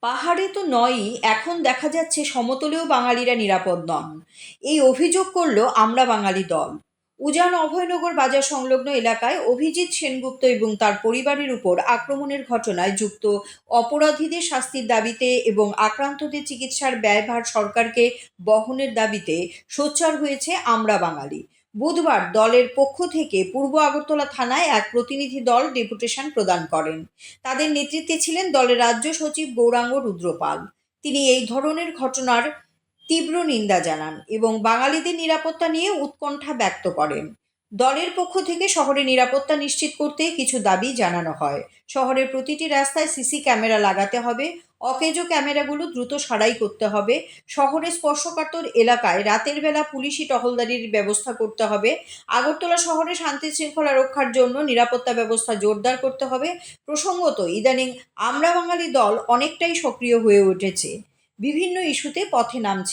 পাহাড়ে তো নয়ই, এখন দেখা যাচ্ছে সমতলেও বাঙালিরা নিরাপদ নন। এই অভিযোগ করল আমরা বাঙালি দল। উজান অভয়নগর বাজার সংলগ্ন এলাকায় অভিজিৎ সেনগুপ্ত এবং তার পরিবারের উপর আক্রমণের ঘটনায় যুক্ত অপরাধীদের শাস্তির দাবিতে এবং আক্রান্তদের চিকিৎসার ব্যয়ভার সরকারকে বহনের দাবিতে সোচ্চার হয়েছে আমরা বাঙালি। বুধবার দলের পক্ষ থেকে পূর্ব আগরতলা থানায় এক প্রতিনিধি দল ডেপুটেশন প্রদান করেন। তাদের নেতৃত্বে ছিলেন দলের রাজ্য সচিব গৌরাঙ্গ রুদ্রপাল। তিনি এই ধরনের ঘটনার তীব্র নিন্দা জানান এবং বাঙালিদের নিরাপত্তা নিয়ে উৎকণ্ঠা ব্যক্ত করেন। দলের পক্ষ থেকে শহরে নিরাপত্তা নিশ্চিত করতে কিছু দাবি জানানো হয়। শহরের প্রতিটি রাস্তায় সিসি ক্যামেরা লাগাতে হবে, অকেজো ক্যামেরাগুলো দ্রুত সারাই করতে হবে, শহরের স্পর্শকাতর এলাকায় রাতের বেলা পুলিশি টহলদারির ব্যবস্থা করতে হবে, আগরতলা শহরে শান্তি শৃঙ্খলা রক্ষার জন্য নিরাপত্তা ব্যবস্থা জোরদার করতে হবে। প্রসঙ্গত, ইদানিং আমরা বাঙালি দল অনেকটাই সক্রিয় হয়ে উঠেছে, বিভিন্ন ইস্যুতে পথে নামছে।